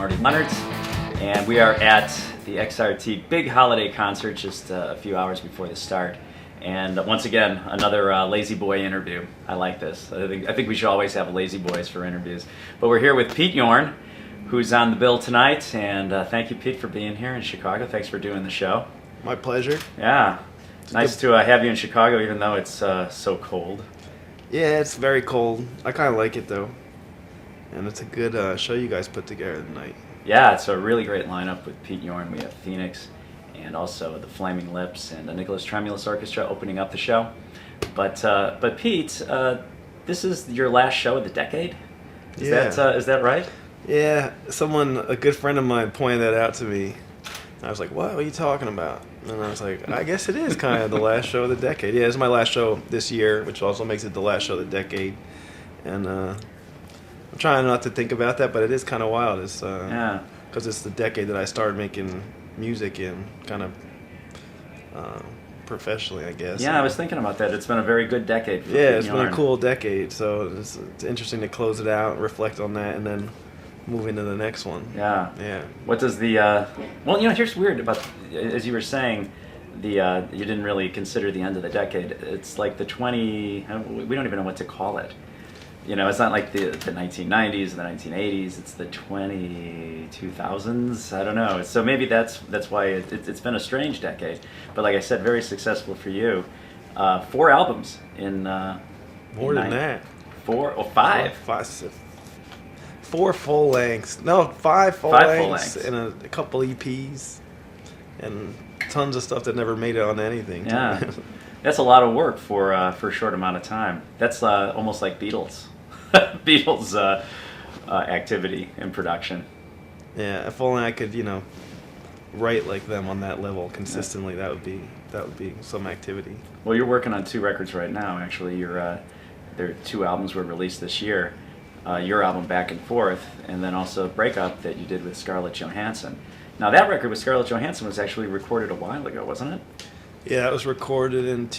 Marty Leonard, and we are at the XRT big holiday concert just a few hours before the start. And once again, another Lazy Boy interview. I like this. I think we should always have Lazy Boys for interviews. But we're here with Pete Yorn, who's on the bill tonight. And thank you, Pete, for being here in Chicago. Thanks for doing the show. My pleasure. Yeah. It's nice to have you in Chicago, even though it's so cold. Yeah, it's very cold. I kind of like it, though. And it's a good show you guys put together tonight. Yeah, it's a really great lineup with Pete Yorn. We have Phoenix and also the Flaming Lips and the Nicholas Tremulous Orchestra opening up the show. But Pete, this is your last show of the decade? Is that right? Yeah, a good friend of mine pointed that out to me. I was like, what are you talking about? And I was like, I guess it is kind of the last show of the decade. Yeah, it's my last show this year, which also makes it the last show of the decade. And I'm trying not to think about that, but it is kind of wild. It's because it's the decade that I started making music in, kind of professionally, I guess. Yeah, I was thinking about that. It's been a very good decade for Pete Yorn. It's been a cool decade, so it's interesting to close it out, reflect on that, and then move into the next one. Yeah. What does the well, here's weird about, as you were saying, you didn't really consider the end of the decade. It's like the we don't even know what to call it. It's not like the 1990s, the 1980s. It's the 2000s. I don't know. So maybe that's why it's been a strange decade. But like I said, very successful for you. 4 albums in more than that. 4 or 5. 4 full lengths. No, 5 full lengths and a couple EPs and tons of stuff that never made it on anything. Yeah, that's a lot of work for a short amount of time. That's almost like Beatles activity in production. Yeah, if only I could, write like them on that level consistently. Yeah. That would be some activity. Well, you're working on 2 records right now. Actually, there 2 albums were released this year. Your album Back and Forth, and then also Breakup that you did with Scarlett Johansson. Now that record with Scarlett Johansson was actually recorded a while ago, wasn't it? Yeah, it was recorded in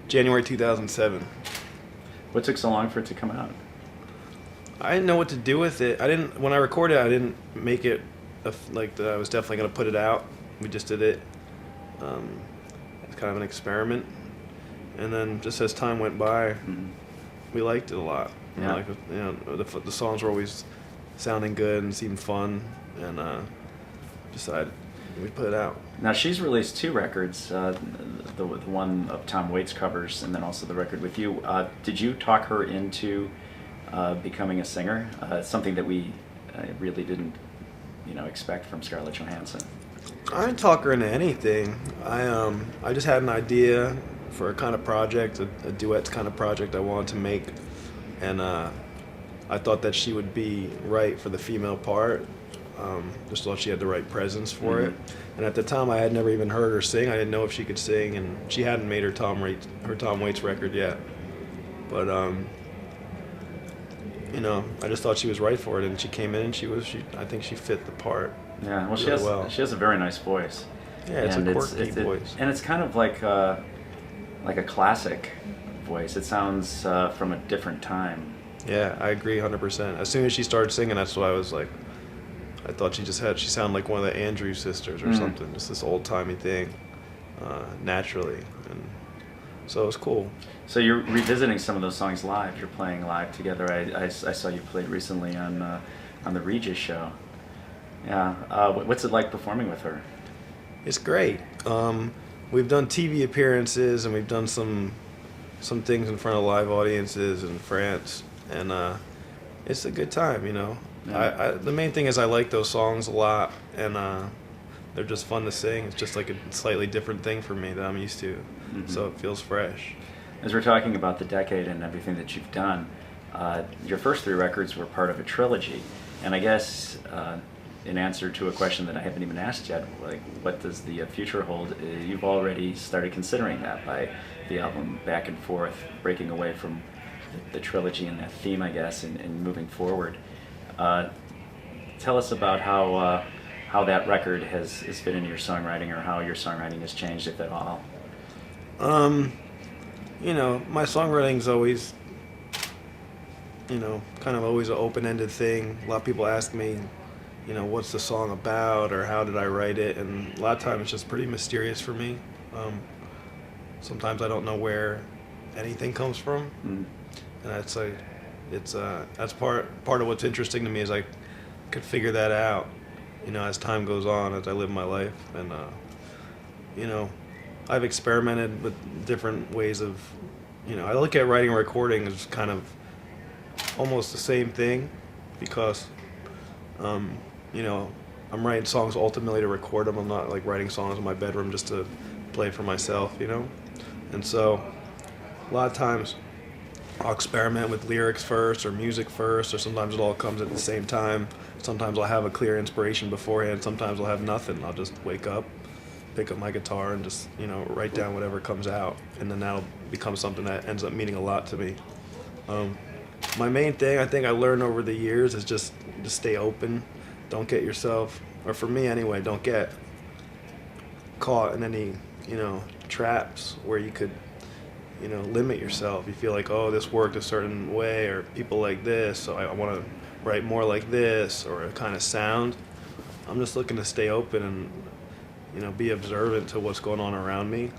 January 2007. What took so long for it to come out? I didn't know what to do with it. When I recorded it, I didn't make it like that I was definitely going to put it out. We just did it. It's kind of an experiment. And then just as time went by, we liked it a lot. Yeah. The songs were always sounding good and seemed fun, and decided we'd put it out. Now she's released 2 records, the one of Tom Waits covers, and then also the record with you. Did you talk her into becoming a singer? Something that we really didn't, expect from Scarlett Johansson. I didn't talk her into anything. I just had an idea for a kind of project, a duet kind of project I wanted to make, and I thought that she would be right for the female part. Just thought she had the right presence for it. And at the time, I had never even heard her sing. I didn't know if she could sing, and she hadn't made her Tom Waits record yet. But I just thought she was right for it, and she came in, and I think she fit the part. Yeah, well, really she has a very nice voice. Yeah, it's a quirky voice, and it's kind of like a classic voice. It sounds from a different time. Yeah, I agree 100%. As soon as she started singing, that's what I was like. I thought she sounded like one of the Andrews sisters or something, just this old-timey thing, naturally. And so it was cool. So you're revisiting some of those songs live. You're playing live together. I saw you played recently on the Regis show. Yeah. What's it like performing with her? It's great. We've done TV appearances, and we've done some things in front of live audiences in France, and it's a good time, Yeah. The main thing is I like those songs a lot, and they're just fun to sing. It's just like a slightly different thing for me that I'm used to, so it feels fresh. As we're talking about the decade and everything that you've done, your first 3 records were part of a trilogy, and I guess in answer to a question that I haven't even asked yet, like what does the future hold? You've already started considering that by the album Back and Forth, breaking away from the trilogy and that theme, I guess, and moving forward. Tell us about how that record has fit into your songwriting, or how your songwriting has changed, if at all. My songwriting's always kind of always an open-ended thing. A lot of people ask me, what's the song about or how did I write it? And a lot of times it's just pretty mysterious for me. Sometimes I don't know where anything comes from, and that's part of what's interesting to me is I could figure that out, as time goes on, as I live my life, and I've experimented with different ways of, I look at writing and recording as kind of almost the same thing, because I'm writing songs ultimately to record them. I'm not like writing songs in my bedroom just to play for myself, and so a lot of times I'll experiment with lyrics first or music first, or sometimes it all comes at the same time. Sometimes I'll have a clear inspiration beforehand. Sometimes I'll have nothing. I'll just wake up, pick up my guitar, and just write down whatever comes out, and then that'll become something that ends up meaning a lot to me. My main thing I think I learned over the years is just to stay open. Don't get yourself, or for me anyway, don't get caught in any traps where you could limit yourself. You feel like, oh, this worked a certain way, or people like this, so I want to write more like this, or a kind of sound. I'm just looking to stay open and be observant to what's going on around me.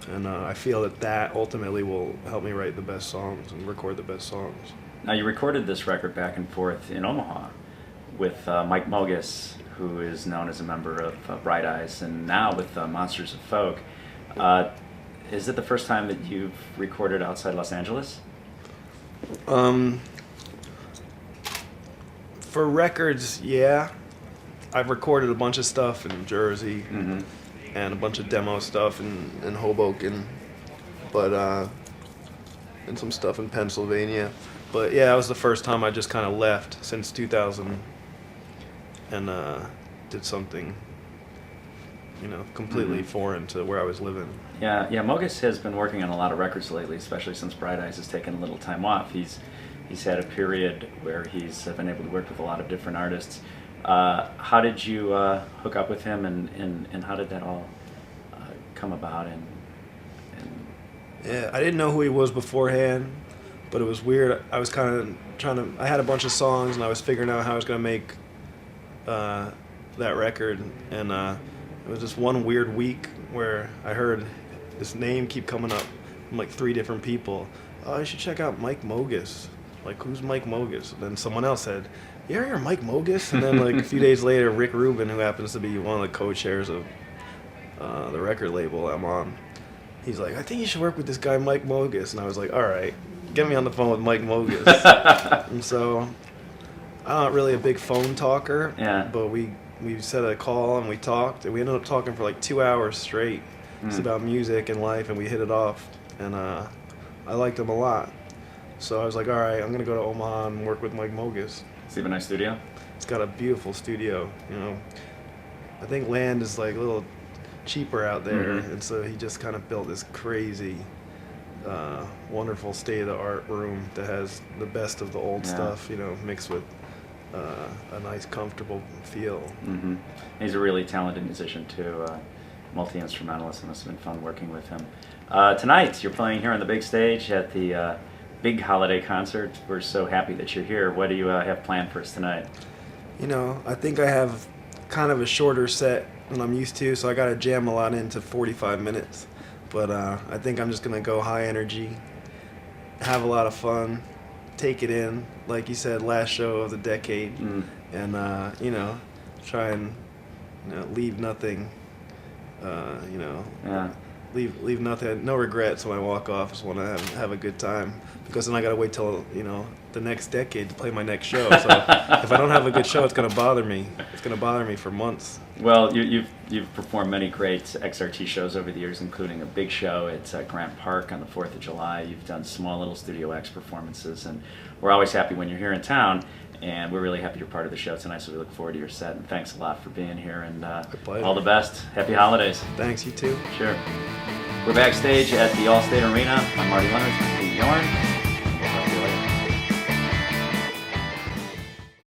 And I feel that ultimately will help me write the best songs and record the best songs. Now, you recorded this record back and forth in Omaha with Mike Mogus, who is known as a member of Bright Eyes, and now with Monsters of Folk. Is it the first time that you've recorded outside Los Angeles? For records, yeah. I've recorded a bunch of stuff in Jersey and a bunch of demo stuff in Hoboken, but and some stuff in Pennsylvania. But yeah, that was the first time I just kind of left since 2000 and did something completely foreign to where I was living. Yeah, Mogus has been working on a lot of records lately, especially since Bright Eyes has taken a little time off. He's had a period where he's been able to work with a lot of different artists. How did you hook up with him, and how did that all come about? Yeah, I didn't know who he was beforehand, but it was weird. I was kind of I had a bunch of songs, and I was figuring out how I was going to make that record, and it was just one weird week where I heard this name keep coming up from like 3 different people. Oh, you should check out Mike Mogus. Like, who's Mike Mogus? And then someone else said, yeah, you're Mike Mogus. And then like a few days later, Rick Rubin, who happens to be one of the co-chairs of the record label I'm on, he's like, I think you should work with this guy Mike Mogus. And I was like, all right, get me on the phone with Mike Mogus. And so I'm not really a big phone talker, but we set a call and we talked, and we ended up talking for like 2 hours straight. It's about music and life, and we hit it off, and I liked him a lot. So I was like, all right, I'm gonna go to Omaha and work with Mike Mogus. Does he have a nice studio? He's got a beautiful studio. I think land is like a little cheaper out there, and so he just kind of built this crazy, wonderful state-of-the-art room that has the best of the old stuff, mixed with a nice, comfortable feel. He's a really talented musician too, multi-instrumentalist. It must have been fun working with him. Tonight, you're playing here on the big stage at the big holiday concert. We're so happy that you're here. What do you have planned for us tonight? I think I have kind of a shorter set than I'm used to, so I got to jam a lot into 45 minutes. But I think I'm just going to go high energy, have a lot of fun, take it in, like you said, last show of the decade, and try and leave nothing, leave nothing, no regrets when I walk off. Just want to have a good time, because then I got to wait till the next decade to play my next show. So if I don't have a good show, it's gonna bother me. It's gonna bother me for months. Well, you've performed many great XRT shows over the years, including a big show at Grant Park on the 4th of July. You've done small little Studio X performances, and we're always happy when you're here in town. And we're really happy you're part of the show tonight, so we look forward to your set. And thanks a lot for being here, and all the best. Happy holidays. Thanks, you too. Sure. We're backstage at the Allstate Arena. I'm Marty Leonard from Yorn.